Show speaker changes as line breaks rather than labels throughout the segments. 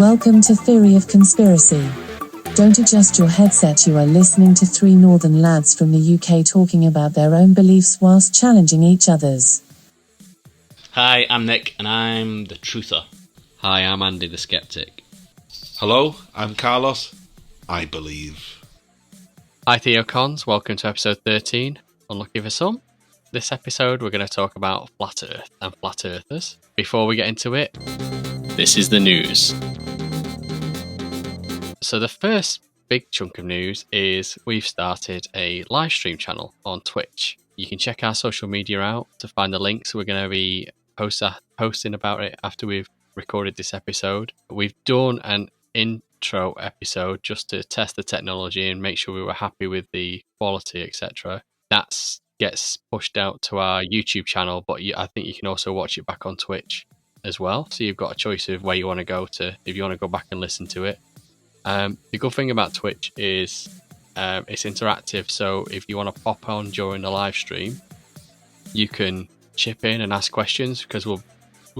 Welcome to Theory of Conspiracy. Don't adjust your headset, you are listening to three northern lads from the UK talking about their own beliefs whilst challenging each other's.
Hi, I'm Nick and I'm the truther.
Hi, I'm Andy the Skeptic.
Hello, I'm Carlos. I believe.
Hi TheoCons, welcome to episode 13, Unlucky for Some. This episode we're going to talk about Flat Earth and Flat Earthers. Before we get into it, this is the news. So the first big chunk of news is we've started a live stream channel on Twitch. You can check our social media out to find the links. We're going to be posting about it after we've recorded this episode. We've done an intro episode just to test the technology and make sure we were happy with the quality, etc. That gets pushed out to our YouTube channel, but I think you can also watch it back on Twitch as well. So you've got a choice of where you want to go to if you want to go back and listen to it. The good thing about Twitch is it's interactive, so if you want to pop on during the live stream, you can chip in and ask questions because we'll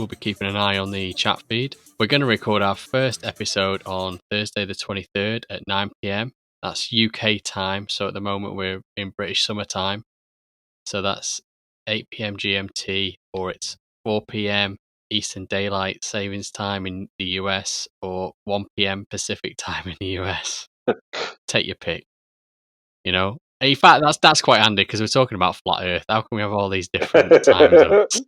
be keeping an eye on the chat feed. We're going to record our first episode on Thursday the 23rd at 9 p.m. That's UK time, so at the moment we're in British summertime, so that's 8 p.m. GMT, or it's 4 p.m. Eastern Daylight Savings Time in the US, or 1 p.m. Pacific Time in the US. Take your pick. You know, in fact, that's quite handy because we're talking about flat Earth. How can we have all these different time zones?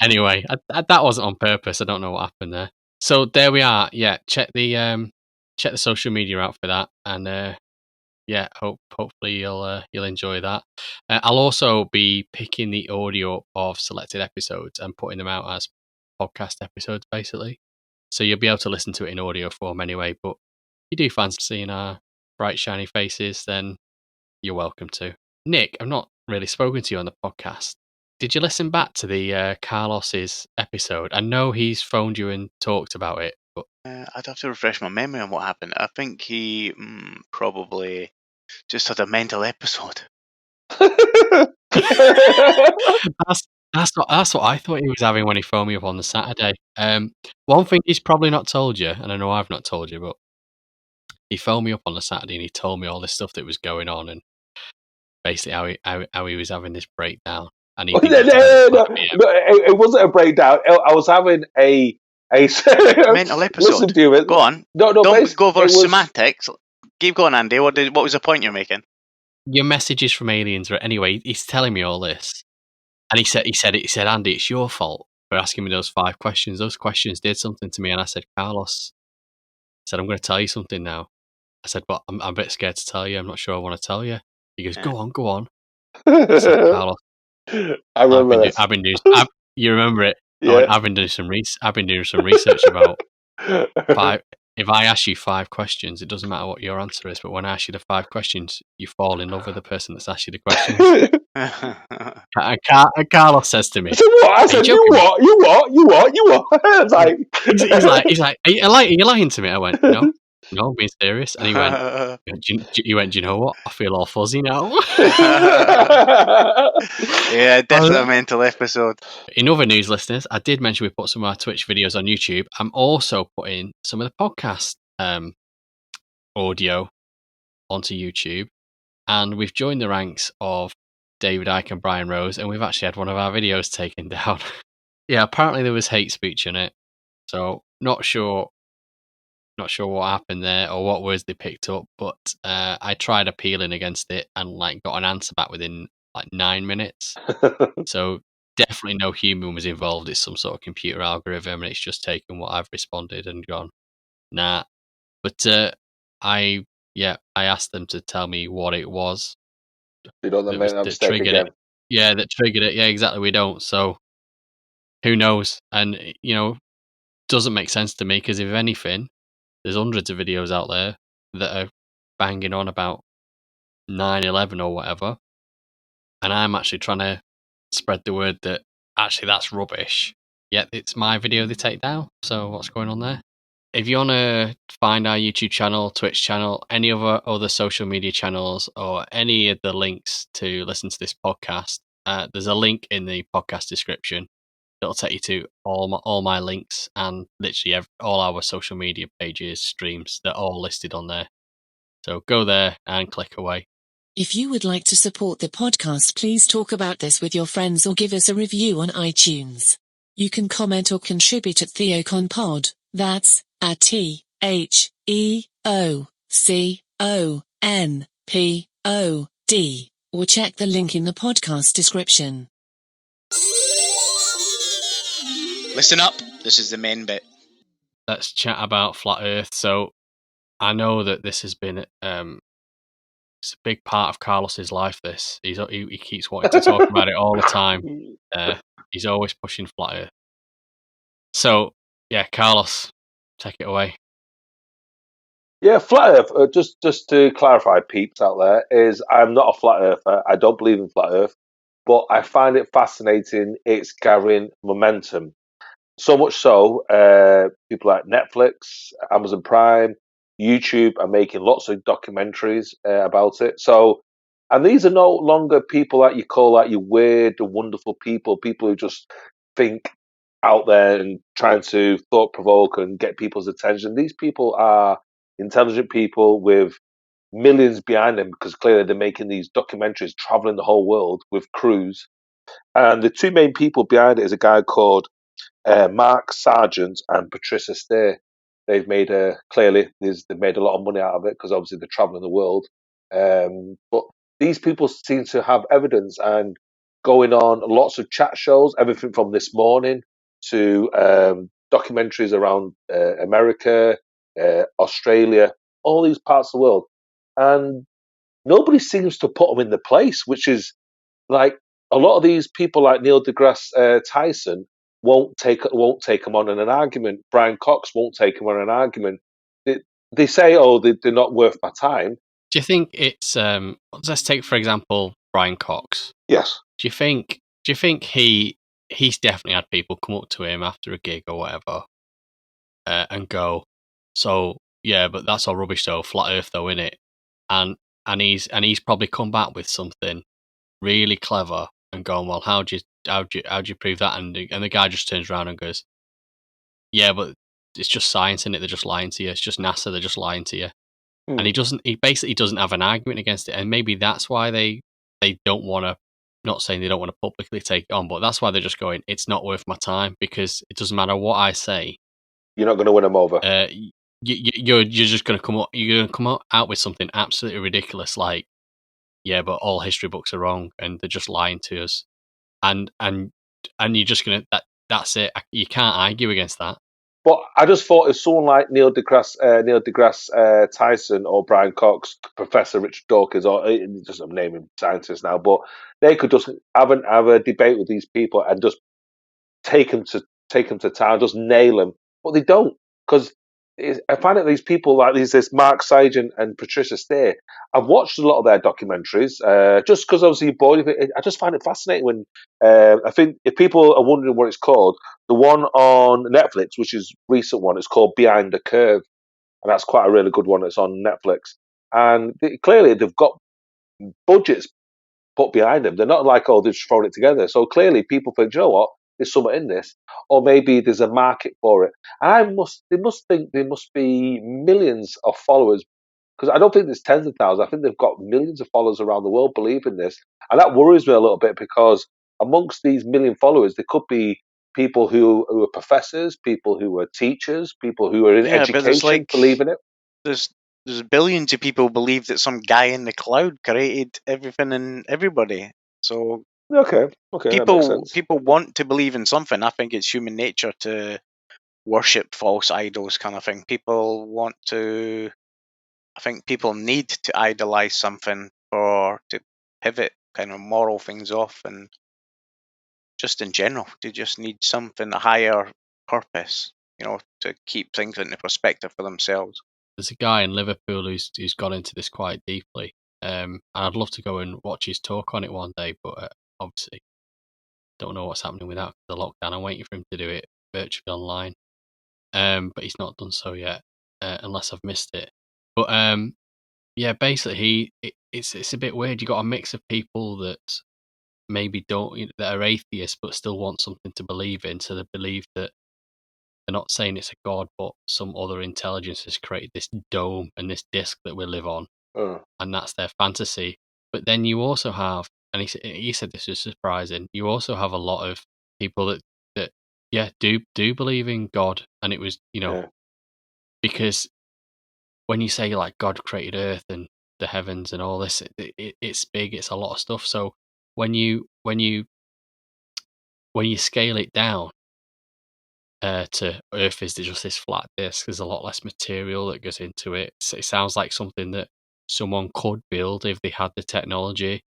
Anyway, that wasn't on purpose. I don't know what happened there. So there we are. Yeah, check the social media out for that, and hopefully you'll enjoy that. I'll also be picking the audio of selected episodes and putting them out as podcast episodes, basically. So you'll be able to listen to it in audio form anyway. But if you do fancy seeing our bright, shiny faces, then you're welcome to. Nick, I've not really spoken to you on the podcast. Did you listen back to the Carlos's episode? I know he's phoned you and talked about it, but
I'd have to refresh my memory on what happened. I think he probably just had a mental episode.
That's what I thought he was having when he phoned me up on the Saturday. One thing he's probably not told you, and I know I've not told you, but he phoned me up on the Saturday and he told me all this stuff that was going on and basically how he was having this breakdown. And he
it wasn't a breakdown. I was having a
mental episode.
Listen to it.
Go on.
No,
don't go for semantics. Keep going, Andy. What was the point you're making?
Your messages from aliens. Anyway, he's telling me all this, and he said, Andy, it's your fault for asking me those 5 questions. Those questions did something to me, and I said, Carlos, I said, I'm going to tell you something now. I said, but I'm a bit scared to tell you. I'm not sure I want to tell you. He goes, go on. I said, Carlos,
I remember this.
You remember it?
Yeah.
I've been doing some research about 5. If I ask you 5 questions, it doesn't matter what your answer is. But when I ask you the 5 questions, you fall in love with the person that's asked you the questions. and Carlos says to me,
I said, what? I said, you what? It's like...
he's like, are you lying to me? I went, no, I'm being serious. And he went, do you know what? I feel all fuzzy now.
Yeah, definitely a mental episode.
In other news, listeners, I did mention we put some of our Twitch videos on YouTube. I'm also putting some of the podcast audio onto YouTube. And we've joined the ranks of David Icke and Brian Rose, and we've actually had one of our videos taken down. Yeah, apparently there was hate speech in it. So not sure what happened there or what words they picked up, but I tried appealing against it and got an answer back within 9 minutes. So definitely no human was involved. It's some sort of computer algorithm, and it's just taken what I've responded and gone, nah. But I asked them to tell me what it was.
You don't make that mistake again.
Yeah, that triggered it. Yeah, exactly. We don't. So who knows? And doesn't make sense to me because if anything, there's hundreds of videos out there that are banging on about 9/11 or whatever, and I'm actually trying to spread the word that actually that's rubbish. Yet it's my video they take down. So what's going on there? If you want to find our YouTube channel, Twitch channel, any other social media channels, or any of the links to listen to this podcast, there's a link in the podcast description. It'll take you to all my links and literally all our social media pages, streams. They're all listed on there. So go there and click away.
If you would like to support the podcast, please talk about this with your friends or give us a review on iTunes. You can comment or contribute at TheoConPod, that's at TheoConPod, or check the link in the podcast description.
Listen up, this is the main bit.
Let's chat about Flat Earth. So I know that this has been it's a big part of Carlos's life. He keeps wanting to talk about it all the time. He's always pushing Flat Earth. So yeah, Carlos, take it away.
Yeah, flat Earth. Just to clarify, peeps out there, is I'm not a flat earther. I don't believe in flat Earth, but I find it fascinating. It's gathering momentum. So much so, people like Netflix, Amazon Prime, YouTube are making lots of documentaries about it. So, and these are no longer people that you call like you weird, wonderful people who just think out there and trying to thought provoke and get people's attention. These people are intelligent people with millions behind them because clearly they're making these documentaries traveling the whole world with crews. And the two main people behind it is a guy called Mark Sargent and Patricia Stay. They've made they've made a lot of money out of it because obviously they're traveling the world. But these people seem to have evidence and going on lots of chat shows, everything from This Morning to documentaries around America, Australia, all these parts of the world, and nobody seems to put them in the place, which is like a lot of these people like Neil deGrasse Tyson won't take him on in an argument. Brian Cox won't take him on an argument. They say, "Oh, they're not worth my time."
Do you think it's let's take for example Brian Cox.
Yes.
Do you think he's definitely had people come up to him after a gig or whatever and go, so yeah, but that's all rubbish though, flat Earth though, innit? And he's probably come back with something really clever and gone, well, how do you prove that? And the guy just turns around and goes, yeah, but it's just science, innit? They're just lying to you. It's just NASA. They're just lying to you. And he basically doesn't have an argument against it. And maybe that's why they don't want to, not saying they don't want to publicly take it on, but that's why they're just going, it's not worth my time because it doesn't matter what I say.
You're not going to win them over.
You're just going to come out with something absolutely ridiculous like, yeah, but all history books are wrong and they're just lying to us. And you're just going to, that's it. You can't argue against that.
But I just thought if someone like Neil deGrasse Tyson or Brian Cox, Professor Richard Dawkins, or just I'm naming scientists now, but they could just have a debate with these people and just take them to town, just nail them. But they don't, because I find that these people like this Mark Sargent and Patricia Stay. I've watched a lot of their documentaries, just because obviously you're bored of it. I just find it fascinating when I think if people are wondering what it's called, the one on Netflix, which is a recent one, it's called Behind the Curve, and that's quite a really good one. It's on Netflix, and clearly they've got budgets put behind them. They're not like, oh, they're just throwing it together. So clearly people think, you know what, there's something in this, or maybe there's a market for it. And they must think there must be millions of followers, because I don't think there's tens of thousands. I think they've got millions of followers around the world believing this, and that worries me a little bit because amongst these million followers, there could be people who are professors, people who are teachers, people who are in education believing it.
There's billions of people believe that some guy in the cloud created everything and everybody. So
Okay, that makes sense.
people want to believe in something. I think it's human nature to worship false idols, kind of thing. I think people need to idolize something to pivot kind of moral things off, and just in general, they just need something, a higher purpose, to keep things into perspective for themselves.
There's a guy in Liverpool who's gone into this quite deeply, and I'd love to go and watch his talk on it one day, but obviously don't know what's happening with that for the lockdown. I'm waiting for him to do it virtually online, but he's not done so yet, unless I've missed it. But yeah, basically it's a bit weird. You got a mix of people that maybe that are atheists but still want something to believe in, so they believe that they're not saying it's a god, but some other intelligence has created this dome and this disc that we live on, and that's their fantasy. But then you also have, and he said this was surprising, you also have a lot of people that do believe in God, and it was because when you say like God created Earth and the heavens and all this, it's big, it's a lot of stuff. So when you scale it down to Earth is just this flat disk, there's a lot less material that goes into it. So it sounds like something that someone could build if they had the technology.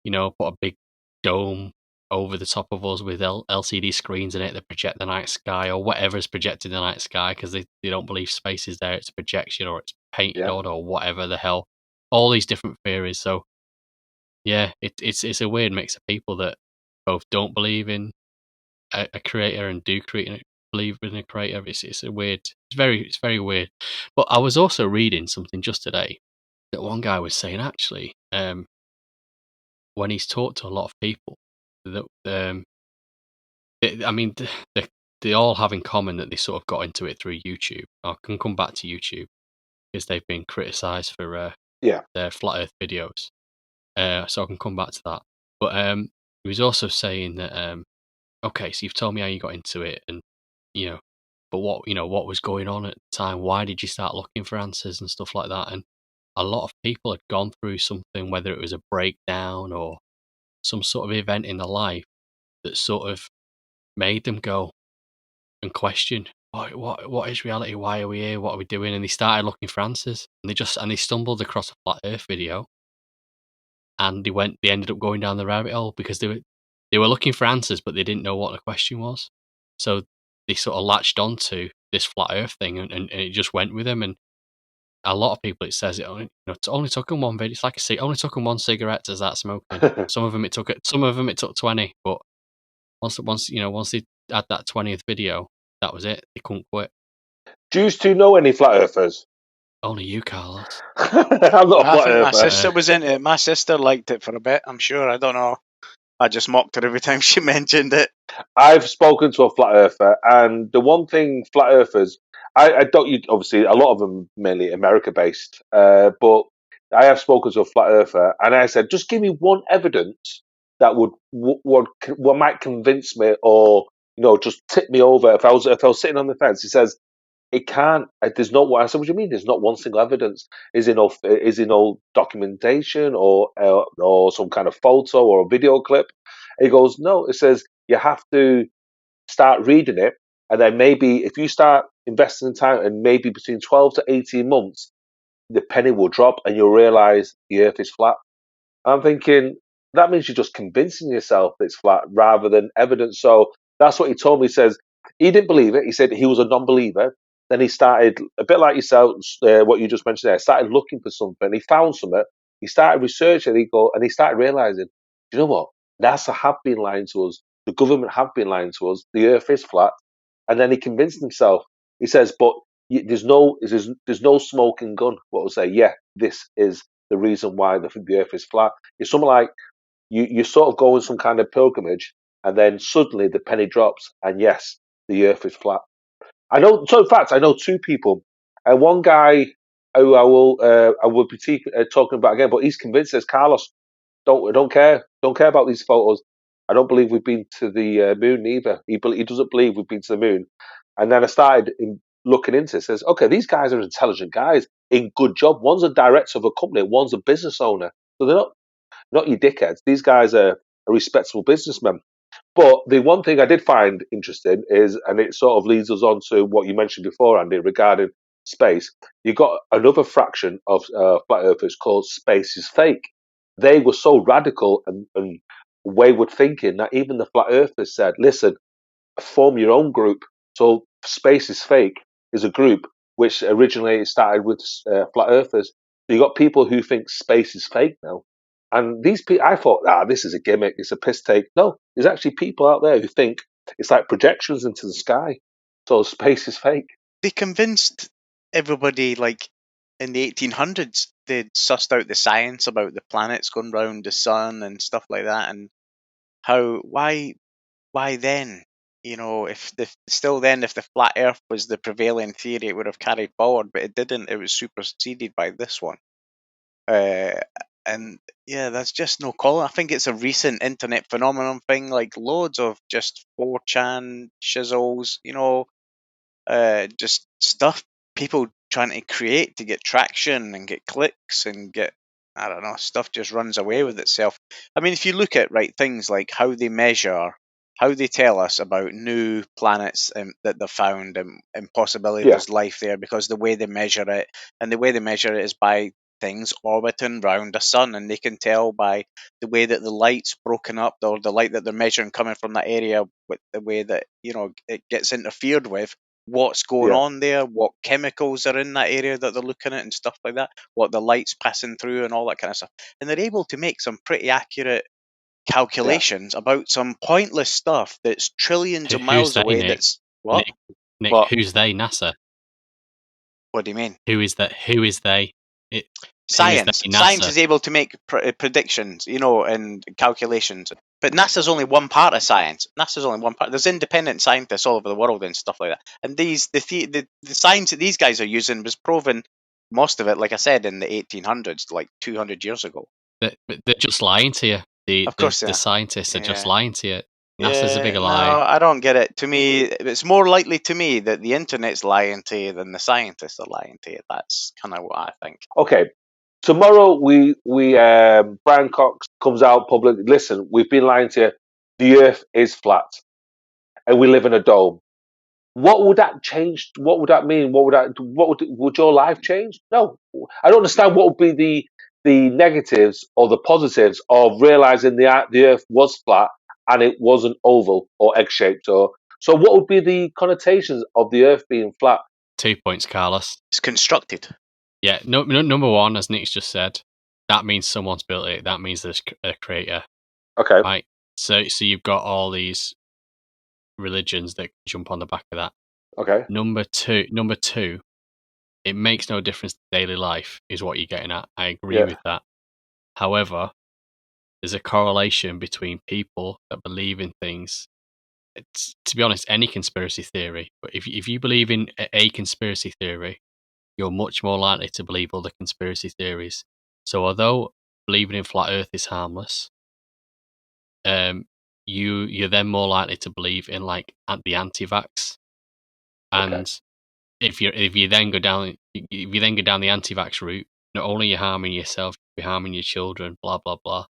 Put a big dome over the top of us with LCD screens in it that project the night sky, or whatever's projecting the night sky, because they don't believe space is there, it's a projection, or it's painted on, or whatever the hell. All these different theories. So yeah, it's a weird mix of people that both don't believe in a creator and do believe in a creator. It's a weird. It's very weird. But I was also reading something just today that one guy was saying actually, when he's talked to a lot of people, that they all have in common that they sort of got into it through YouTube. I can come back to YouTube because they've been criticised for their flat Earth videos. So I can come back to that. But he was also saying that okay, so you've told me how you got into it, and but what was going on at the time? Why did you start looking for answers and stuff like that? And a lot of people had gone through something, whether it was a breakdown or some sort of event in their life that sort of made them go and question what is reality? Why are we here? What are we doing? And they started looking for answers, and they stumbled across a flat Earth video, and they ended up going down the rabbit hole because they were looking for answers, but they didn't know what the question was. So they sort of latched onto this flat Earth thing, and it just went with them. And a lot of people, it says it only took them one video. It's like it only took them one cigarette to start smoking. Some of them it took 20, but once they had that 20th video, that was it. They couldn't quit.
Do you two know any flat earthers?
Only you, Carlos.
I'm not a
I
flat
think my
earther.
sister was into it. My sister liked it for a bit, I'm sure. I don't know. I just mocked her every time she mentioned it.
I've spoken to a flat earther, and the one thing flat earthers, I don't. Obviously, a lot of them mainly America based, but I have spoken to a flat earther, and I said, just give me one evidence that would might convince me, or just tip me over if I was sitting on the fence. He says it can't. There's no. I said, what do you mean? There's not one single evidence. Is there no documentation or some kind of photo or a video clip? He goes, no. It says you have to start reading it, and then maybe if you start investing in time, and maybe between 12 to 18 months, the penny will drop, and you'll realize the Earth is flat. I'm thinking that means you're just convincing yourself that it's flat rather than evidence. So that's what he told me. He says he didn't believe it. He said he was a non-believer. Then he started a bit like yourself, what you just mentioned there. Started looking for something. He found something. He started researching. And he started realizing, you know what? NASA have been lying to us. The government have been lying to us. The Earth is flat. And then he convinced himself. He says, but there's no smoking gun. What will say, yeah, this is the reason why the Earth is flat. It's something like you sort of go on some kind of pilgrimage, and then suddenly the penny drops, and yes, the Earth is flat. I know. So in fact, I know two people. One guy who I will be talking about again, but he's convinced. Says Carlos, don't care about these photos. I don't believe we've been to the moon either. He doesn't believe we've been to the moon. And then I started looking into it. Says, okay, these guys are intelligent guys in good job. One's a director of a company, one's a business owner. So they're not your dickheads. These guys are respectable businessmen. But the one thing I did find interesting is, and it sort of leads us on to what you mentioned before, Andy, regarding space. You got another fraction of flat earthers called space is fake. They were so radical and wayward thinking that even the flat earthers said, listen, form your own group. So Space is Fake is a group which originally started with flat earthers. So you got people who think space is fake now. And these people, I thought, this is a gimmick, it's a piss take. No, there's actually people out there who think it's like projections into the sky. So space is fake.
They convinced everybody, like, in the 1800s, they'd sussed out the science about the planets going round the sun and stuff like that, and why then? If the flat Earth was the prevailing theory, it would have carried forward, but it didn't. It was superseded by this one. And yeah, that's just no call. I think it's a recent internet phenomenon thing, like loads of just 4chan shizzles, just stuff people trying to create to get traction and get clicks and get, I don't know, stuff just runs away with itself. I mean, if you look at things like how they tell us about new planets that they've found, and possibly there's life there, because the way they measure it, is by things orbiting round the sun, and they can tell by the way that the light's broken up, or the light that they're measuring coming from that area, with the way that it gets interfered with, what's going on there, what chemicals are in that area that they're looking at and stuff like that, what the light's passing through and all that kind of stuff. And they're able to make some pretty accurate calculations about some pointless stuff that's trillions of miles
they,
away.
Nick?
That's what?
Nick,
What?
who's they? NASA.
What do you mean?
Who is that? Who is they?
Science.
NASA?
Science is able to make predictions, and calculations. But NASA's only one part of science. NASA's only one part. There's independent scientists all over the world and stuff like that. And the science that these guys are using was proven, most of it, like I said, in the 1800s, like 200 years ago.
They're just lying to you.
Of course
the scientists are just lying to you. NASA's a bigger
No,
lie.
I don't get it. To me, it's more likely to me that the internet's lying to you than the scientists are lying to you. That's kind of what I think.
Okay. Tomorrow we Brian Cox comes out public. Listen, we've been lying to you. The Earth is flat, and we live in a dome. What would that change? What would that mean? Would your life change? No, I don't understand. What would be the negatives or the positives of realizing the Earth was flat and it wasn't oval or egg shaped? Or so, what would be the connotations of the Earth being flat?
2 points, Carlos.
It's constructed.
Yeah, number one, as Nick's just said, that means someone's built it. That means there's a creator.
Okay.
Right. So you've got all these religions that jump on the back of that.
Okay.
Number two, it makes no difference to daily life, is what you're getting at. I agree with that. However, there's a correlation between people that believe in things. It's, to be honest, any conspiracy theory. But if you believe in a conspiracy theory, you're much more likely to believe other conspiracy theories. So although believing in flat Earth is harmless, you're then more likely to believe in like the anti-vax. And if you then go down the anti-vax route, not only are you harming yourself, you're harming your children, blah blah blah.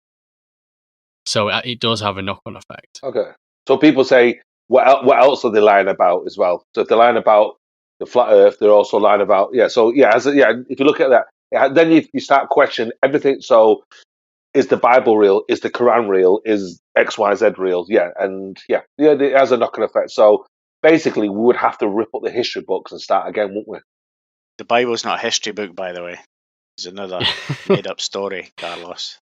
So it does have a knock-on effect.
Okay. So people say, what else are they lying about as well? So if they're lying about the flat Earth, they're also lying about if you look at that, then you start questioning everything. So is the Bible real? Is the Quran real? Is XYZ real? It has a knock-on effect. So basically, we would have to rip up the history books and start again, wouldn't we?
The Bible's not a history book, by the way. It's another made-up story, Carlos.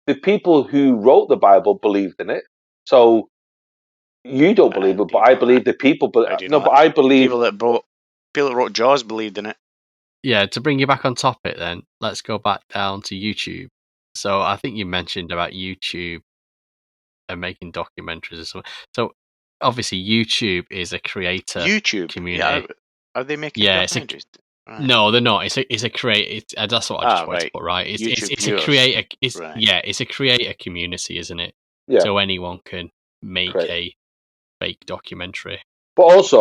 The people who wrote the Bible believed in it. So you don't believe it, but I believe the people. But I believe
people that wrote Jaws believed in it.
Yeah, to bring you back on topic, then let's go back down to YouTube. So I think you mentioned about YouTube and making documentaries or something. So obviously, YouTube is a creator community.
Yeah, are they making documentaries?
No, they're not. It's a creator. That's what I just wanted to put right. It's a creator. It's a creator community, isn't it?
Yeah.
So anyone can make a fake documentary.
But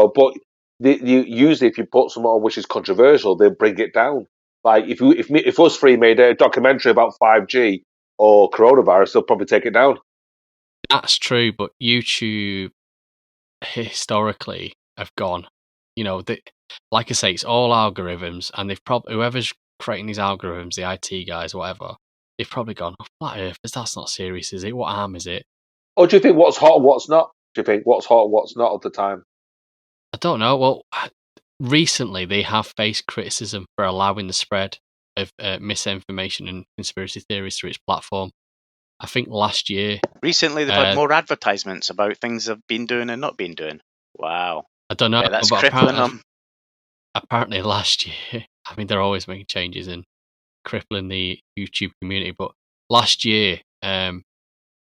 usually if you put something on which is controversial, they'll bring it down. Like if us three made a documentary about 5G or coronavirus, they'll probably take it down.
That's true, but YouTube historically have gone. Like I say, it's all algorithms, and they've probably, whoever's creating these algorithms, the IT guys, whatever, they've probably gone, flat earthers, that's not serious, is it? What harm is it?
Or do you think what's hot and what's not? Do you think what's hot and what's not at the time?
I don't know. Well, recently they have faced criticism for allowing the spread of misinformation and conspiracy theories through its platform. I think last year...
Recently they've had more advertisements about things they've been doing and not been doing. Wow.
I don't know.
Yeah, that's crippling them.
Apparently last year, I mean, they're always making changes and crippling the YouTube community, but last year,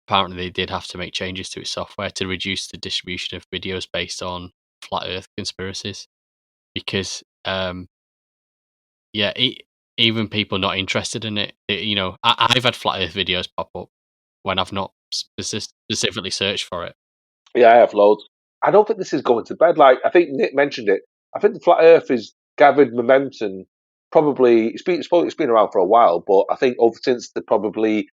apparently they did have to make changes to its software to reduce the distribution of videos based on flat Earth conspiracies, because even people not interested in it, I've had flat Earth videos pop up when I've not specifically searched for it.
Yeah, I have loads. I don't think this is going to bed. Like I think Nick mentioned it. I think the flat Earth has gathered momentum. Probably it's been around for a while, but I think over since the probably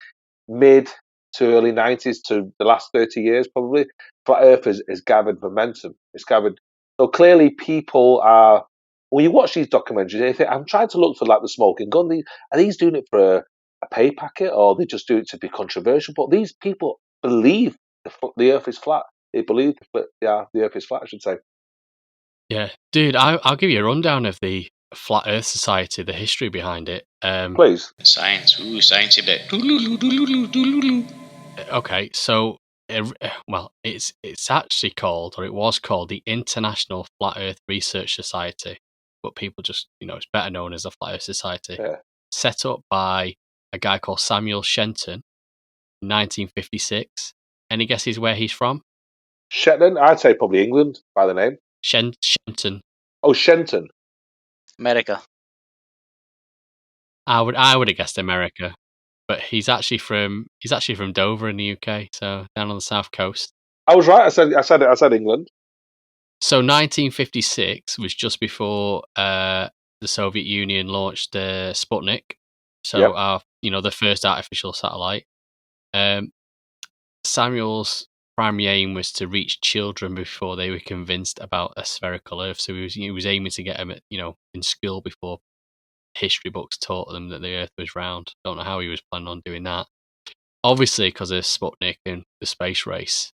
mid to early 90s to the last 30 years, probably flat Earth has gathered momentum. It's gathered. So clearly, people are. When you watch these documentaries, you think, I'm trying to look for like the smoking gun. Are these doing it for a pay packet, or they just do it to be controversial? But these people believe the Earth is flat. They believe the Earth is flat, I should say.
Yeah, dude, I'll give you a rundown of the Flat Earth Society, the history behind it.
Please.
Science, science a bit.
Okay, so it's actually called, or it was called, the International Flat Earth Research Society, but people just, it's better known as the Flat Earth Society.
Yeah.
Set up by a guy called Samuel Shenton in 1956. Any guesses where he's from?
Shetland? I'd say probably England by the name.
Shenton.
Oh, Shenton.
America.
I would have guessed America, but he's actually from Dover in the UK, so down on the south coast.
I was right. I said England.
So 1956 was just before the Soviet Union launched Sputnik. So
Yep.
the first artificial satellite. Samuel's primary aim was to reach children before they were convinced about a spherical Earth. So he was aiming to get them, in school before history books taught them that the Earth was round. Don't know how he was planning on doing that. Obviously, because of Sputnik and the space race,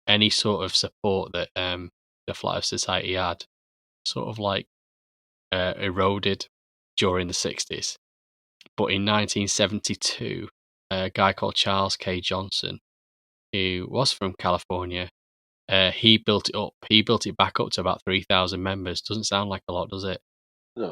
any sort of support that the Flat Earth Society had sort of like eroded during the 60s. But in 1972, a guy called Charles K. Johnson, who was from California, he built it up. He built it back up to about 3,000 members. Doesn't sound like a lot, does it?
No.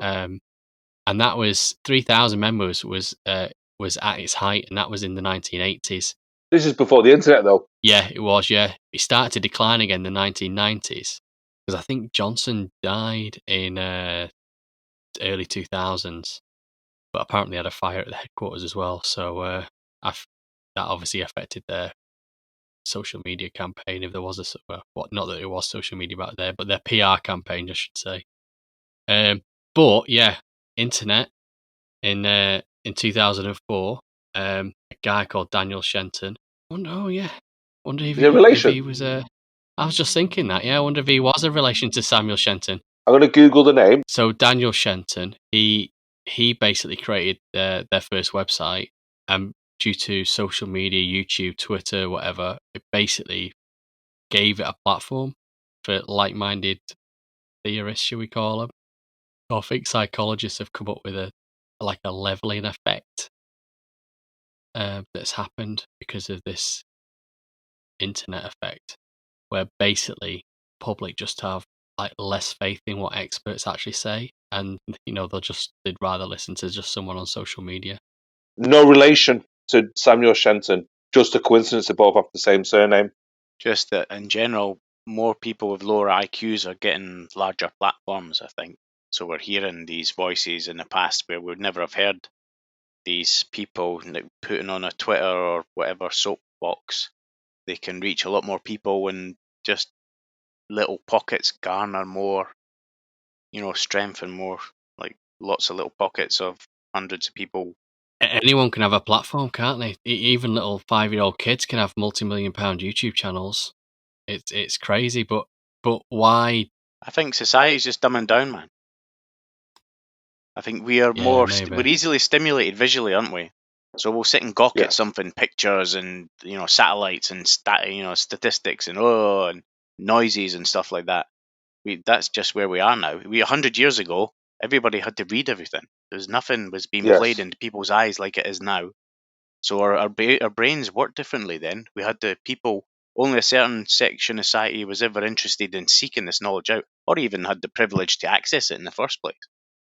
And that was 3,000 members was at its height, and that was in the 1980s.
This is before the internet, though.
Yeah, it was. Yeah, it started to decline again in the 1990s because I think Johnson died in early 2000s, but apparently had a fire at the headquarters as well. So that obviously affected their social media campaign. If there was not that it was social media back there, but their PR campaign, I should say. But yeah, internet in 2004, a guy called Daniel Shenton. Wonder if
Is it a relation?
he was a. I was just thinking that. Yeah, I wonder if he was a relation to Samuel Shenton.
I'm going to Google the name.
So Daniel Shenton, he basically created their first website, and due to social media, YouTube, Twitter, whatever, it basically gave it a platform for like-minded theorists, should we call them? I think psychologists have come up with a leveling effect that's happened because of this internet effect, where basically public just have like less faith in what experts actually say, and they'd rather listen to just someone on social media.
No relation to Samuel Shenton. Just a coincidence they both have the same surname.
Just that in general, more people with lower IQs are getting larger platforms, I think. So we're hearing these voices in the past where we would never have heard these people like putting on a Twitter or whatever soapbox. They can reach a lot more people, and just little pockets garner more, strength, and more, like lots of little pockets of hundreds of people.
Anyone can have a platform, can't they? Even little 5-year-old kids can have multi-million-pound YouTube channels. It's crazy, but why?
I think society's just dumbing down, man. I think we are we're easily stimulated visually, aren't we? So we'll sit and gawk at something, pictures and satellites and statistics and noises and stuff like that. That's just where we are now. 100 years ago, everybody had to read everything. Nothing was being played into people's eyes like it is now. So our brains worked differently then. We had only a certain section of society was ever interested in seeking this knowledge out, or even had the privilege to access it in the first place.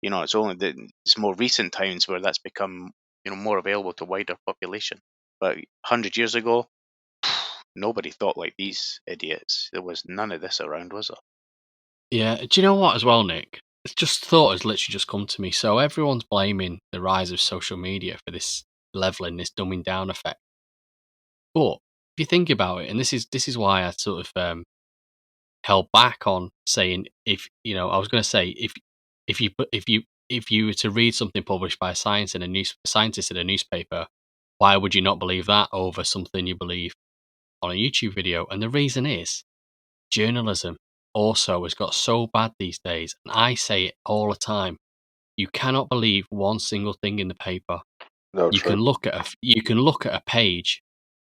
It's only it's more recent times where that's become more available to wider population. But 100 years ago, nobody thought like these idiots. There was none of this around, was there?
Yeah, do you know what as well, Nick? It's just thought has literally just come to me. So everyone's blaming the rise of social media for this leveling, this dumbing down effect. But if you think about it, and this is why I sort of held back on saying if you know I was going to say if you were to read something published by a scientist in a newspaper, why would you not believe that over something you believe on a YouTube video? And the reason is journalism also has got so bad these days, and I say it all the time. You cannot believe one single thing in the paper.
No,
You
true.
can look at a page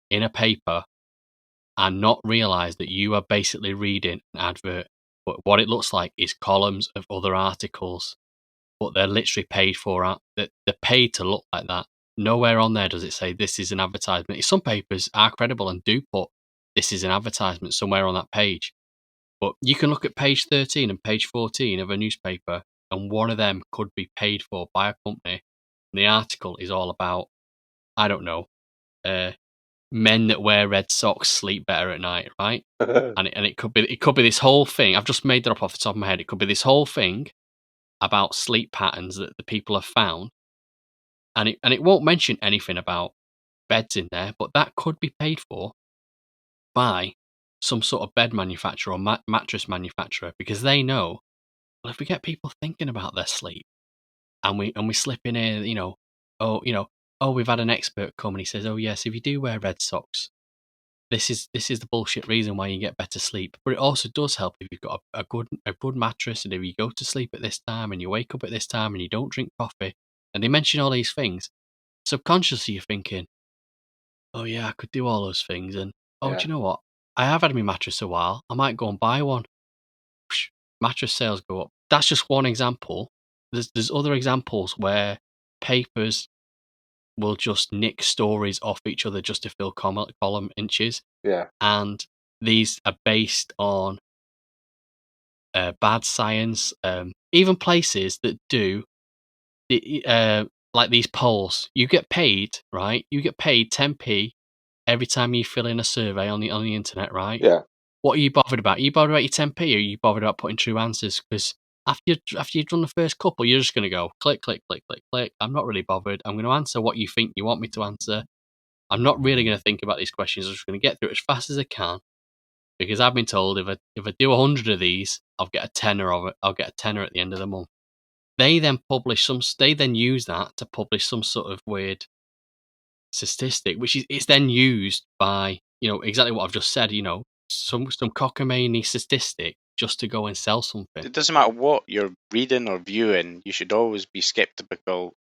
in a paper and not realize that you are basically reading an advert. But what it looks like is columns of other articles, but they're literally paid for. They're paid to look like that. Nowhere on there does it say this is an advertisement. Some papers are credible and do put this is an advertisement somewhere on that page. But you can look at page 13 and page 14 of a newspaper, and one of them could be paid for by a company. And the article is all about, I don't know, men that wear red socks sleep better at night, right? And it could be this whole thing. I've just made that up off the top of my head. It could be this whole thing about sleep patterns that the people have found, and it won't mention anything about beds in there, but that could be paid for by some sort of bed manufacturer or mattress manufacturer, because they know, well, if we get people thinking about their sleep and we slip in here, we've had an expert come and he says, oh yes, if you do wear red socks, this is the bullshit reason why you get better sleep. But it also does help if you've got a good mattress, and if you go to sleep at this time and you wake up at this time and you don't drink coffee, and they mention all these things. Subconsciously you're thinking, oh yeah, I could do all those things, and do you know what? I have had my mattress a while. I might go and buy one. Mattress sales go up. That's just one example. There's other examples where papers will just nick stories off each other just to fill column inches.
Yeah.
And these are based on bad science. Even places that do like these polls, you get paid, right? You get paid 10p every time you fill in a survey on the internet, right?
Yeah.
What are you bothered about? Are you bothered about your 10p, or are you bothered about putting true answers? Because after you've done the first couple, you're just going to go click, click, click, click, click. I'm not really bothered. I'm going to answer what you think you want me to answer. I'm not really going to think about these questions. I'm just going to get through it as fast as I can, because I've been told if I do 100 of these, I'll get a tenner of it. I'll get a tenner at the end of the month. They then use that to publish some sort of weird statistic, which is it's then used by exactly what I've just said. Some cockamamie statistic just to go and sell something.
It doesn't matter what you're reading or viewing. You should always be skeptical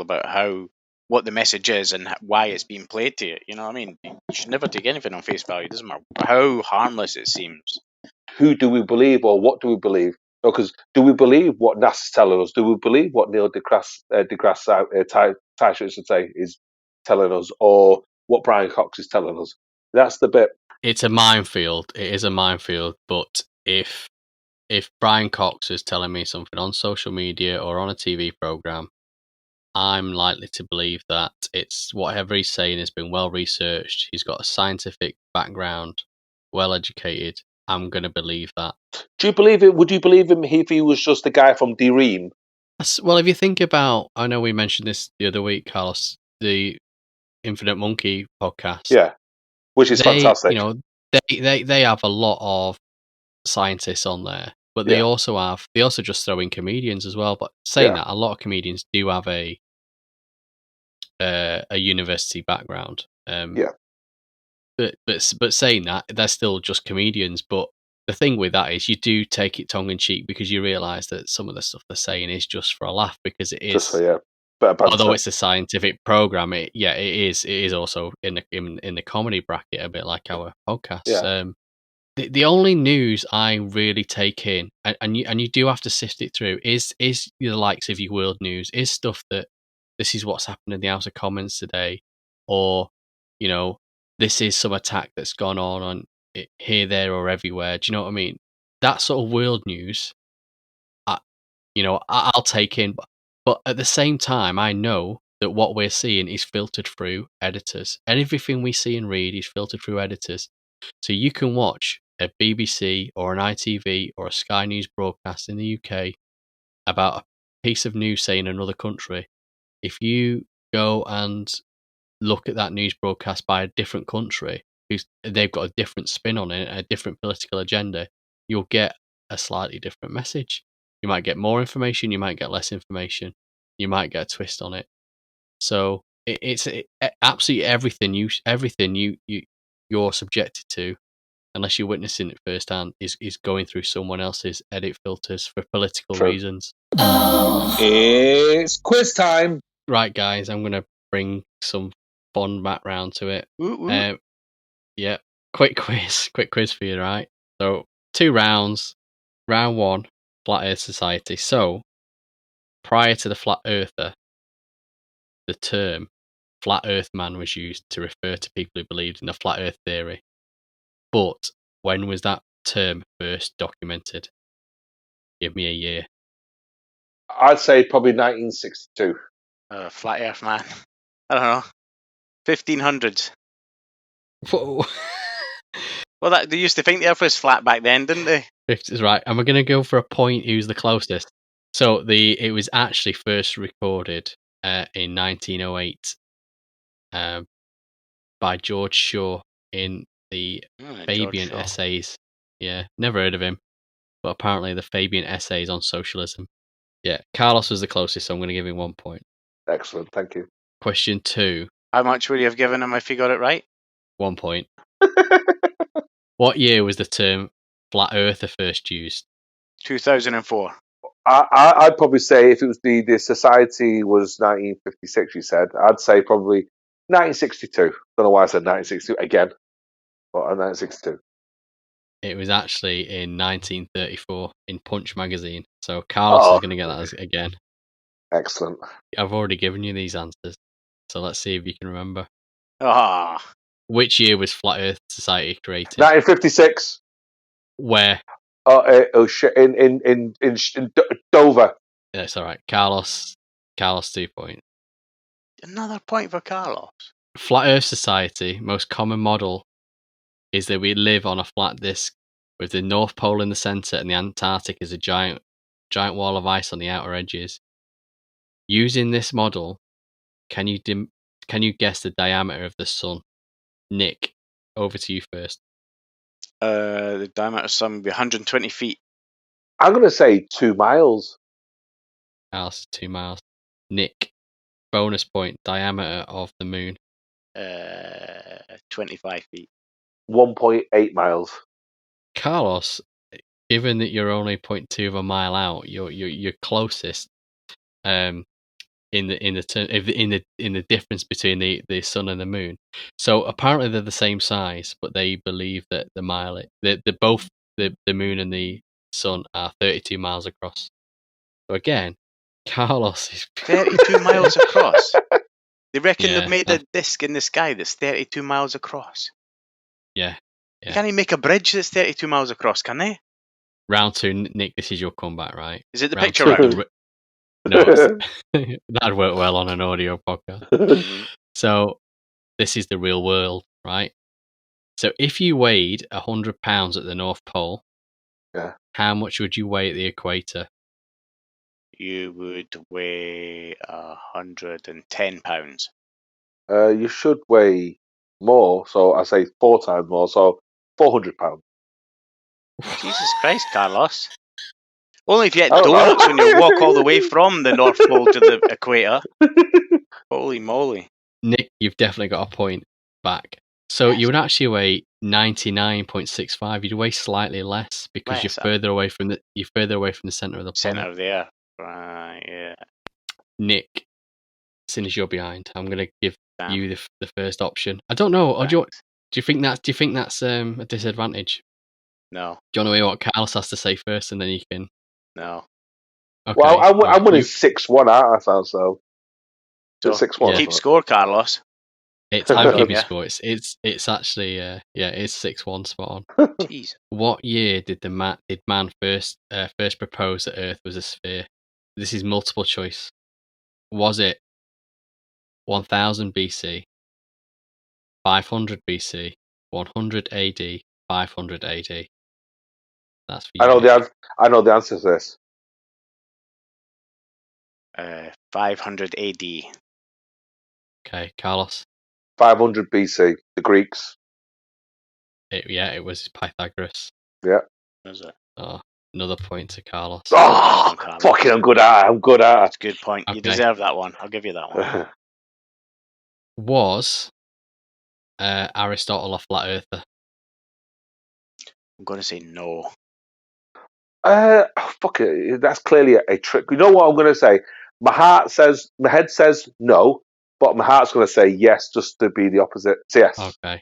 about what the message is and why it's being played to you. You know what I mean? You should never take anything on face value. It doesn't matter how harmless it seems.
Who do we believe, or what do we believe? Because do we believe what NASA's telling us? Do we believe what Neil deGrasse Tyson should say is telling us, or what Brian Cox is telling us? That's the bit.
It's a minefield. It is a minefield. But if Brian Cox is telling me something on social media or on a TV program, I'm likely to believe that it's whatever he's saying has been well researched. He's got a scientific background, well educated. I'm going to believe that.
Do you believe it? Would you believe him if he was just a guy from Dream?
Well, if you think about, I know we mentioned this the other week, Carlos, the Infinite Monkey podcast.
Yeah, which is fantastic.
They have a lot of scientists on there, but they also just throw in comedians as well. But saying that, a lot of comedians do have a university background. But saying that, they're still just comedians. But the thing with that is you do take it tongue in cheek, because you realise that some of the stuff they're saying is just for a laugh, because it is. Although it's a scientific program, it is also in the comedy bracket, a bit like our podcast.
Yeah.
The only news I really take in, and you do have to sift it through, is the likes of your world news, is stuff that this is what's happened in the House of Commons today, or this is some attack that's gone on here, there, or everywhere. Do you know what I mean? That sort of world news, I'll take in, but at the same time, I know that what we're seeing is filtered through editors. Everything we see and read is filtered through editors. So you can watch a BBC or an ITV or a Sky News broadcast in the UK about a piece of news, say, in another country. If you go and look at that news broadcast by a different country, they've got a different spin on it, a different political agenda, you'll get a slightly different message. You might get more information, you might get less information, you might get a twist on it. So it's absolutely everything you're subjected to, unless you're witnessing it firsthand, is going through someone else's edit filters for political reasons.
It's quiz time.
Right, guys, I'm going to bring some fun background to it. Yeah, quick quiz for you, right? So 2 rounds. Round 1, Flat Earth Society. So prior to the Flat Earther, the term Flat Earth Man was used to refer to people who believed in the Flat Earth theory. But when was that term first documented? Give me a year.
I'd say probably 1962.
Flat Earth Man. I don't know. 1500s.
Whoa.
Well, they used to think the Earth was flat back then, didn't they?
Is right. And we're going to go for a point who's the closest. So it was actually first recorded in 1908 by George Shaw in the Fabian Essays. Yeah, never heard of him, but apparently the Fabian Essays on Socialism. Yeah, Carlos was the closest, so I'm going to give him 1 point.
Excellent, thank you.
Question 2.
How much would you have given him if he got it right?
1 point. What year was the term Flat Earther first used?
2004.
I'd probably say if it was the society was 1956, you said, I'd say probably 1962. Don't know why I said 1962 again, but 1962.
It was actually in 1934 in Punch magazine. So Carlos is going to get that again.
Excellent.
I've already given you these answers, so let's see if you can remember.
Which
year was Flat Earth Society created?
1956.
Where?
In Dover.
That's all right. Carlos 2 points.
Another point for Carlos.
Flat Earth Society, most common model is that we live on a flat disk with the North Pole in the center and the Antarctic as a giant wall of ice on the outer edges. Using this model, can you guess the diameter of the sun? Nick, over to you first.
The diameter of the sun would be 120 feet.
I'm going to say 2 miles.
Alice, 2 miles. Nick, bonus point, diameter of the moon.
25 feet.
1.8 miles.
Carlos, given that you're only 0.2 of a mile out, you're closest. In the difference between the sun and the moon. So apparently they're the same size, but they believe that both the moon and the sun are 32 miles across. So again, Carlos is
32 miles across. They reckon they've made a disc in the sky that's 32 miles across.
Yeah.
You can't even make a bridge that's 32 miles across, can they?
Round 2, Nick, this is your comeback, right?
Is it the picture round?
No, that'd work well on an audio podcast. So this is the real world, right? So if you weighed 100 pounds at the North Pole, how much would you weigh at the equator?
You would weigh 110 pounds.
You should weigh more, so I say 4 times more, so 400 pounds.
Jesus Christ, Carlos. Only if you had donuts when you walk all the way from the North Pole to the equator. Holy moly.
Nick, you've definitely got a point back. So you would actually weigh 99.65. You'd weigh slightly less because you're further away from the center of the pole.
Center of the earth. Right, yeah.
Nick, as soon as you're behind, I'm going to give you the first option. I don't know. Or do you think that's a disadvantage?
No.
Do you want to hear what Carlos has to say first, and then you can?
No.
Okay.
Well, I'm winning 6-1 out. I thought so. 6-1.
Keep score, Carlos.
I'm keeping score. It's actually it's 6-1 spot on.
Jeez.
What year did man first propose that Earth was a sphere? This is multiple choice. Was it 1000 BC, 500 BC, 100 AD, 500 AD. That's for you.
I know the answer to this.
500 AD.
Okay, Carlos.
500 BC. The Greeks.
It was Pythagoras.
Yeah.
Was it?
Oh, another point to Carlos.
Oh,
Carlos.
fucking! I'm good at it.
That's a good point.
Okay.
You deserve that one. I'll give you that one.
Was Aristotle a flat earther?
I'm going to say no.
Fuck it. That's clearly a trick. You know what I'm going to say? My head says no, but my heart's going to say yes, just to be the opposite. So yes.
Okay.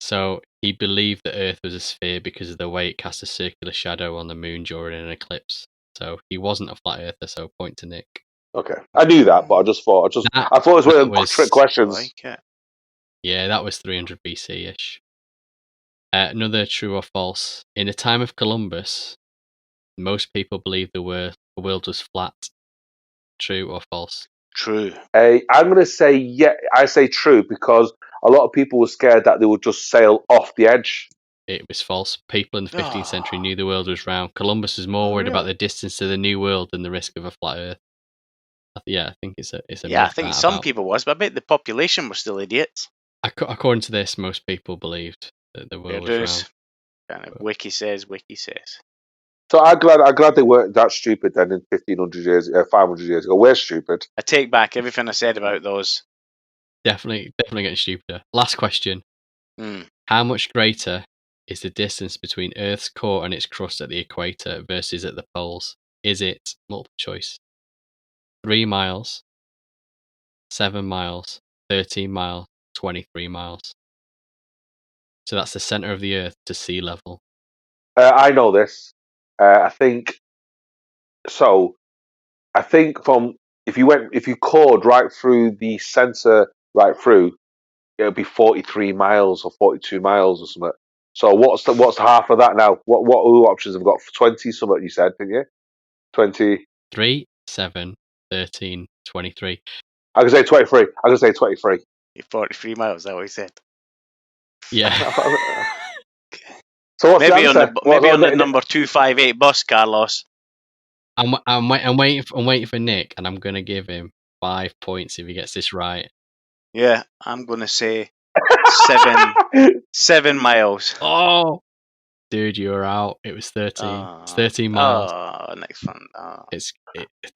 So he believed the Earth was a sphere because of the way it cast a circular shadow on the moon during an eclipse. So he wasn't a flat earther. So point to Nick.
Okay, I knew that, but I thought it was one of the trick questions.
Like it.
Yeah, that was 300 BC-ish. Another true or false. In the time of Columbus, most people believed the world was flat. True or false?
True.
I'm going to say I say true because a lot of people were scared that they would just sail off the edge.
It was false. People in the 15th century knew the world was round. Columbus was more worried about the distance to the New World than the risk of a flat Earth. I think it's a
I think some people was, but I bet the population were still idiots.
According to this, most people believed that the world was round.
Kind of wiki says.
So I'm glad they weren't that stupid then in 1500 years, 500 years ago. We're stupid.
I take back everything I said about those.
Definitely getting stupider. Last question. How much greater is the distance between Earth's core and its crust at the equator versus at the poles? Is it, multiple choice, 3 miles, 7 miles, 13 miles, 23 miles? So that's the centre of the Earth to sea level.
I know this. I think from if you cored right through the centre right through, it'll be 43 miles or 42 miles or something. So what's half of that now? What options have we got? 20 something you said, didn't you? 20.
3, 7, 13, 23.
I can say 23.
43 miles, is that what he said?
Yeah.
So what's the answer?
Maybe on the number 258 bus, Carlos.
I'm waiting for Nick, and I'm gonna give him 5 points if he gets this right.
Yeah, I'm gonna say 7 miles.
Oh, dude, you were out. It was 13. It's 13 miles.
Oh, next one.
It's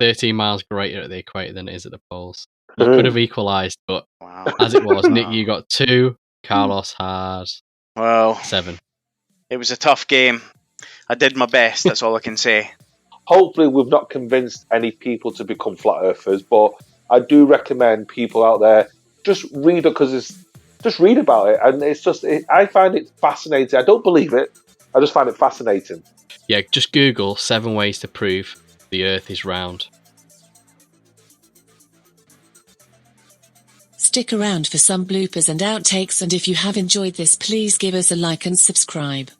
13 miles greater at the equator than it is at the poles. You could have equalised, but as it was, Nick, you got 2. Carlos has 7.
It was a tough game. I did my best. That's all I can say.
Hopefully, we've not convinced any people to become flat earthers, but I do recommend people out there just read it just read about it, and I find it fascinating. I don't believe it. I just find it fascinating.
Yeah, just Google 7 ways to prove the Earth is round.
Stick around for some bloopers and outtakes, and if you have enjoyed this, please give us a like and subscribe.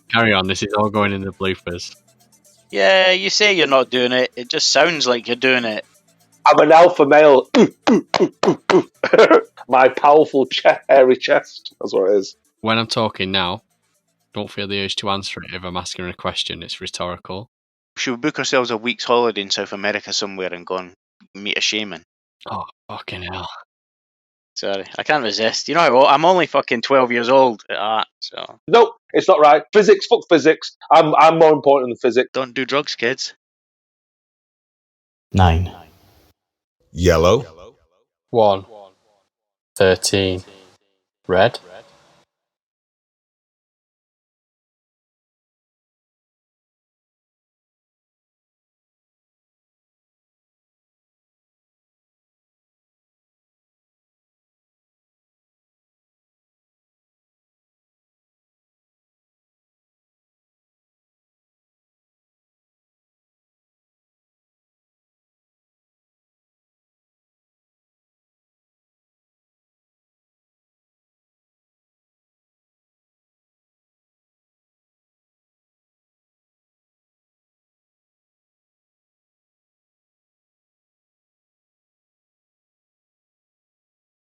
Carry on, this is all going in the bloopers.
Yeah, you say you're not doing it. It just sounds like you're doing it.
I'm an alpha male. My powerful hairy chest. That's what it is.
When I'm talking now, don't feel the urge to answer it if I'm asking a question. It's rhetorical.
Should we book ourselves a week's holiday in South America somewhere and go and meet a shaman?
Oh, fucking hell.
Sorry, I can't resist. You know, I'm only fucking 12 years old at that, so...
No, it's not right. Physics, fuck physics. I'm more important than physics.
Don't do drugs, kids.
9.
Yellow.
1. 13. Red.